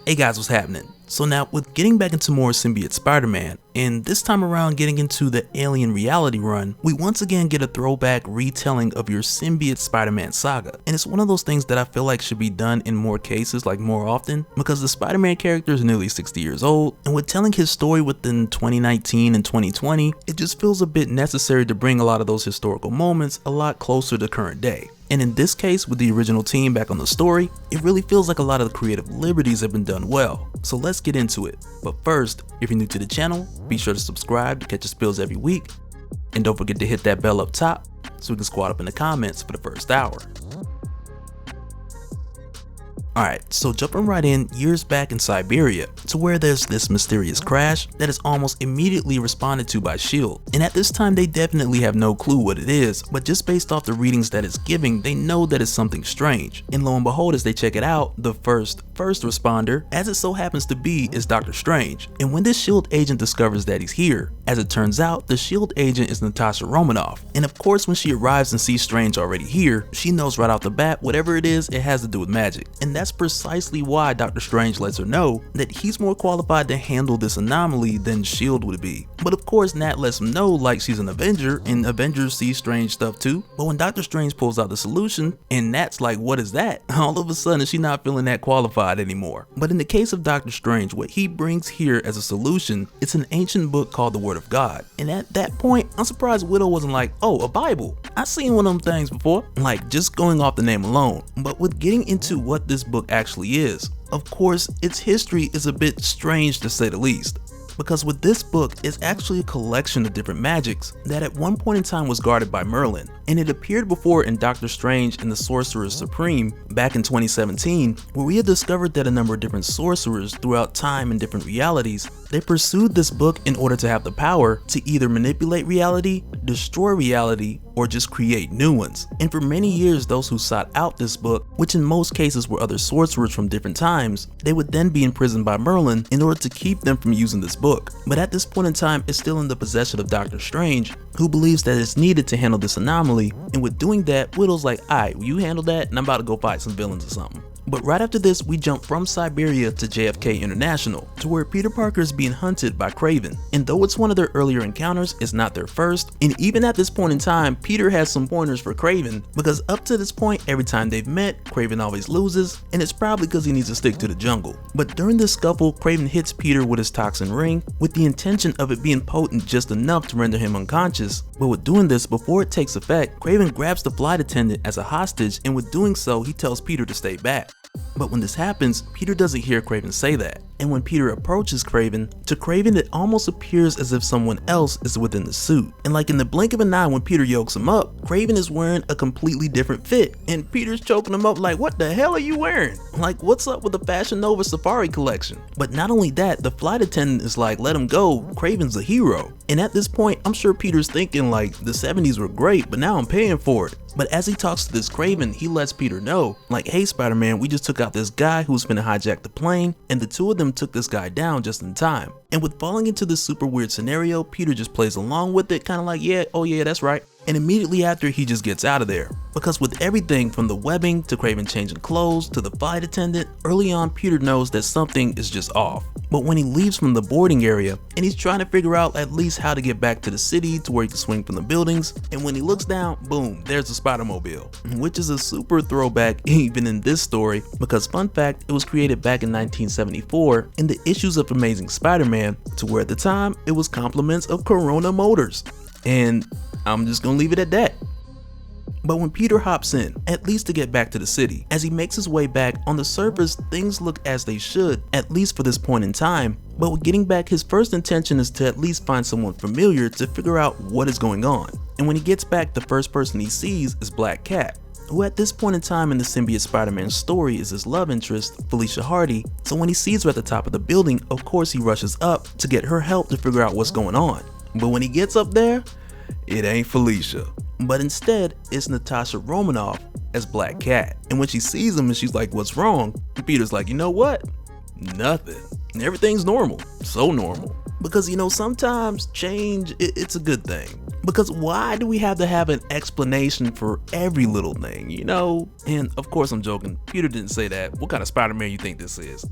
Hey guys, what's happening? So now with getting back into more Symbiote Spider-Man, and this time around getting into the Alien Reality run, we once again get a throwback retelling of your Symbiote Spider-Man saga. And it's one of those things that I feel like should be done in more cases, like more often, because the Spider-Man character is nearly 60 years old, and with telling his story within 2019 and 2020, it just feels a bit necessary to bring a lot of those historical moments a lot closer to current day. And in this case, with the original team back on the story, it really feels like a lot of the creative liberties have been done well. So let's get into it. But first, if you're new to the channel, be sure to subscribe to catch the spills every week. And don't forget to hit that bell up top so we can squat up in the comments for the first hour. Alright, so jumping right in, years back in Siberia, to where there's this mysterious crash that is almost immediately responded to by S.H.I.E.L.D. And at this time they definitely have no clue what it is, but just based off the readings that it's giving, they know that it's something strange. And lo and behold, as they check it out, the first responder, as it so happens to be, is Dr. Strange. And when this S.H.I.E.L.D. agent discovers that he's here, as it turns out, the S.H.I.E.L.D. agent is Natasha Romanoff. And of course, when she arrives and sees Strange already here, she knows right off the bat, whatever it is, it has to do with magic. And that's precisely why Dr. Strange lets her know that he's more qualified to handle this anomaly than S.H.I.E.L.D. would be. But of course, Nat lets him know like she's an Avenger, and Avengers see Strange stuff too. But when Dr. Strange pulls out the solution, and Nat's like, what is that? All of a sudden, she's not feeling that qualified anymore. But in the case of Dr. Strange, what he brings here as a solution, it's an ancient book called the Word of God. And at that point, I'm surprised Widow wasn't like, oh, a Bible. I've seen one of them things before, like just going off the name alone. But with getting into what this book actually is, of course, its history is a bit strange to say the least. Because with this book, it's actually a collection of different magics that at one point in time was guarded by Merlin, and it appeared before in Doctor Strange and the Sorcerer Supreme back in 2017, where we had discovered that a number of different sorcerers throughout time and different realities, they pursued this book in order to have the power to either manipulate reality, destroy reality, or just create new ones. And for many years, those who sought out this book, which in most cases were other sorcerers from different times, they would then be imprisoned by Merlin in order to keep them from using this book. But at this point in time, it's still in the possession of Doctor Strange, who believes that it's needed to handle this anomaly, and with doing that, Widow's like, alright, will you handle that, and I'm about to go fight some villains or something. But right after this, we jump from Siberia to JFK International, to where Peter Parker is being hunted by Kraven. And though it's one of their earlier encounters, it's not their first, and even at this point in time, Peter has some pointers for Kraven, because up to this point, every time they've met, Kraven always loses, and it's probably because he needs to stick to the jungle. But during this scuffle, Kraven hits Peter with his toxin ring, with the intention of it being potent just enough to render him unconscious. But with doing this, before it takes effect, Kraven grabs the flight attendant as a hostage, and with doing so, he tells Peter to stay back. But when this happens, Peter doesn't hear Kraven say that. And when Peter approaches Kraven, to Kraven it almost appears as if someone else is within the suit. And like in the blink of an eye when Peter yokes him up, Kraven is wearing a completely different fit. And Peter's choking him up like, what the hell are you wearing? Like, what's up with the Fashion Nova Safari collection? But not only that, the flight attendant is like, let him go, Kraven's a hero. And at this point, I'm sure Peter's thinking like, the 70s were great, but now I'm paying for it. But as he talks to this Kraven, he lets Peter know, like, hey Spider-Man, we just took out this guy who's finna hijack the plane, and the two of them took this guy down just in time. And with falling into this super weird scenario, Peter just plays along with it, kinda like, yeah, oh yeah, that's right. And immediately after, he just gets out of there. Because with everything from the webbing to Kraven changing clothes to the flight attendant, early on Peter knows that something is just off. But when he leaves from the boarding area, and he's trying to figure out at least how to get back to the city to where he can swing from the buildings, and when he looks down, boom, there's the SpiderMobile, which is a super throwback even in this story, because fun fact, it was created back in 1974 in the issues of Amazing Spider-Man, to where at the time, it was compliments of Corona Motors. And I'm just gonna leave it at that. But when Peter hops in, at least to get back to the city, as he makes his way back, on the surface things look as they should, at least for this point in time. But with getting back, his first intention is to at least find someone familiar to figure out what is going on. And when he gets back, the first person he sees is Black Cat, who at this point in time in the Symbiote Spider-Man story is his love interest, Felicia Hardy. So when he sees her at the top of the building, of course he rushes up to get her help to figure out what's going on. But when he gets up there, it ain't Felicia, but instead it's Natasha Romanoff as Black Cat. And when she sees him and she's like, what's wrong? And Peter's like, you know what? Nothing. Everything's normal. So normal. Because, you know, sometimes change, it's a good thing. Because why do we have to have an explanation for every little thing, you know? And of course I'm joking, Peter didn't say that. What kind of Spider-Man you think this is?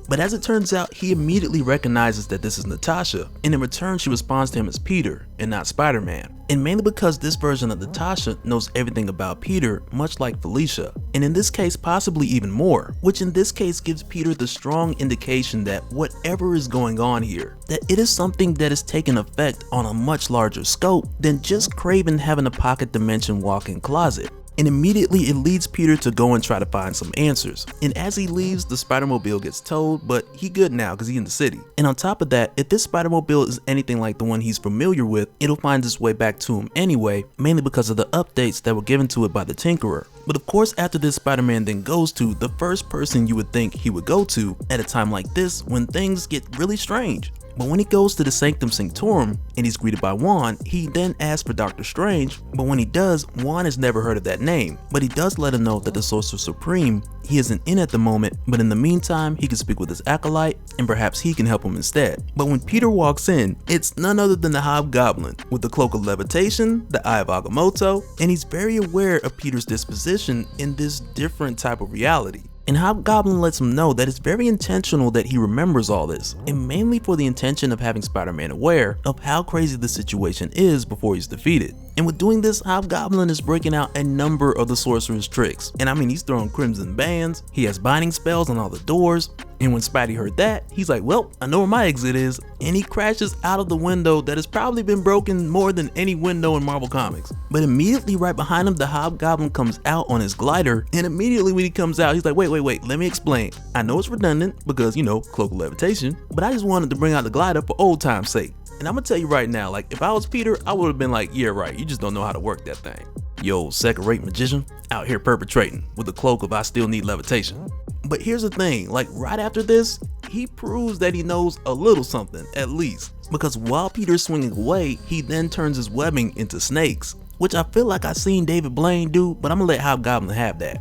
But as it turns out, he immediately recognizes that this is Natasha, and in return she responds to him as Peter and not Spider-Man. And mainly because this version of Natasha knows everything about Peter, much like Felicia, and in this case possibly even more, which in this case gives Peter the strong indication that whatever is going on here, that it is something that is taking effect on a much larger scope than just Kraven having a pocket dimension walk-in closet. And immediately it leads Peter to go and try to find some answers. And as he leaves, the SpiderMobile gets towed, but he good now because he's in the city. And on top of that, if this SpiderMobile is anything like the one he's familiar with, it'll find its way back to him anyway, mainly because of the updates that were given to it by the Tinkerer. But of course, after this, Spider-Man then goes to the first person you would think he would go to at a time like this when things get really strange. But when he goes to the Sanctum Sanctorum and he's greeted by Juan, he then asks for Doctor Strange, but when he does, Juan has never heard of that name. But he does let him know that the Sorcerer Supreme, he isn't in at the moment, but in the meantime, he can speak with his acolyte and perhaps he can help him instead. But when Peter walks in, it's none other than the Hobgoblin with the Cloak of Levitation, the Eye of Agamotto, and he's very aware of Peter's disposition in this different type of reality. And Hobgoblin lets him know that it's very intentional that he remembers all this, and mainly for the intention of having Spider-Man aware of how crazy the situation is before he's defeated. And with doing this, Hobgoblin is breaking out a number of the Sorcerer's tricks. And I mean, he's throwing crimson bands, he has binding spells on all the doors, and when Spidey heard that, he's like, well, I know where my exit is, and he crashes out of the window that has probably been broken more than any window in Marvel Comics. But immediately right behind him, the Hobgoblin comes out on his glider, and immediately when he comes out, he's like, wait, let me explain. I know it's redundant because, you know, Cloak of Levitation, but I just wanted to bring out the glider for old time's sake. And I'm gonna tell you right now, like, if I was Peter, I would have been like, yeah, right, you just don't know how to work that thing. Yo, second-rate magician out here perpetrating with the cloak of I still need levitation. But here's the thing, like right after this, he proves that he knows a little something, at least. Because while Peter's swinging away, he then turns his webbing into snakes, which I feel like I seen David Blaine do, but I'm gonna let Hobgoblin have that.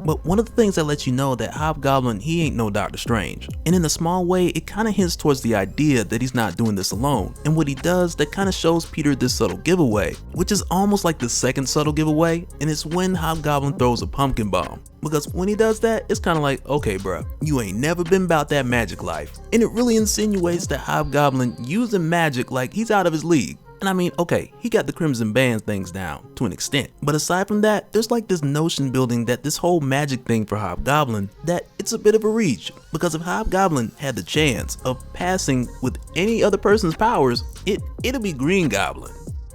But one of the things that lets you know that Hobgoblin, he ain't no Doctor Strange. And in a small way, it kind of hints towards the idea that he's not doing this alone. And what he does, that kind of shows Peter this subtle giveaway, which is almost like the second subtle giveaway, and it's when Hobgoblin throws a pumpkin bomb. Because when he does that, it's kind of like, okay bruh, you ain't never been about that magic life. And it really insinuates that Hobgoblin using magic like he's out of his league. And I mean, okay, he got the Crimson Band things down to an extent. But aside from that, there's like this notion building that this whole magic thing for Hobgoblin, that it's a bit of a reach. Because if Hobgoblin had the chance of passing with any other person's powers, it'll be Green Goblin.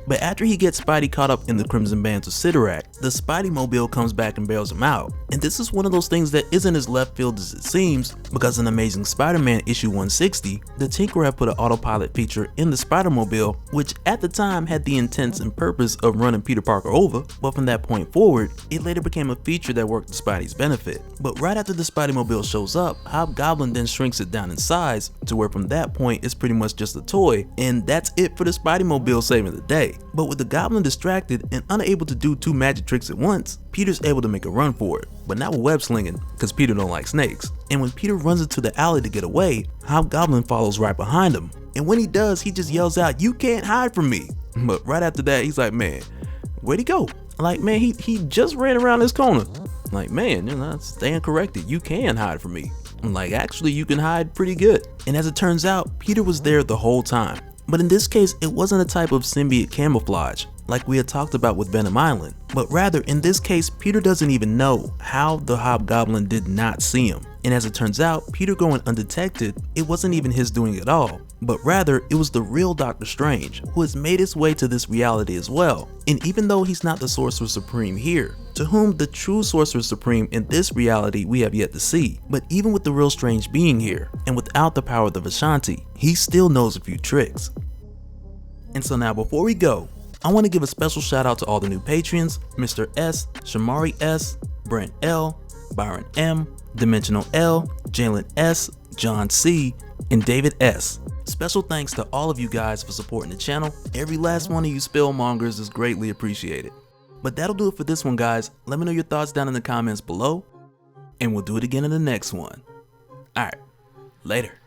But after he gets Spidey caught up in the Crimson Bands of Sidorak, the SpiderMobile comes back and bails him out. And this is one of those things that isn't as left field as it seems, because in Amazing Spider-Man issue 160, the Tinkerer put an autopilot feature in the SpiderMobile, which at the time had the intent and purpose of running Peter Parker over, but from that point forward, it later became a feature that worked to Spidey's benefit. But right after the SpiderMobile shows up, Hobgoblin then shrinks it down in size, to where from that point it's pretty much just a toy, and that's it for the SpiderMobile saving the day. But with the Goblin distracted and unable to do two magic tricks at once, Peter's able to make a run for it, but not with web slinging, because Peter don't like snakes. And when Peter runs into the alley to get away, Hobgoblin follows right behind him. And when he does, he just yells out, "You can't hide from me!" But right after that, he's like, man, where'd he go? Like, man, he just ran around this corner. Like, man, you're not staying corrected. You can hide from me. I'm like, actually, you can hide pretty good. And as it turns out, Peter was there the whole time. But in this case, it wasn't a type of symbiote camouflage like we had talked about with Venom Island, but rather in this case, Peter doesn't even know how the Hobgoblin did not see him. And as it turns out, Peter going undetected, it wasn't even his doing at all, but rather it was the real Doctor Strange who has made his way to this reality as well. And even though he's not the Sorcerer Supreme here, to whom the true Sorcerer Supreme in this reality we have yet to see, but even with the real Strange being here, and without the power of the Vishanti, he still knows a few tricks. And so now before we go, I want to give a special shout out to all the new Patreons, Mr. S, Shamari S, Brent L, Byron M, Dimensional L, Jalen S, John C, and David S. Special thanks to all of you guys for supporting the channel. Every last one of you spellmongers is greatly appreciated. But that'll do it for this one, guys. Let me know your thoughts down in the comments below, and we'll do it again in the next one. Alright, later.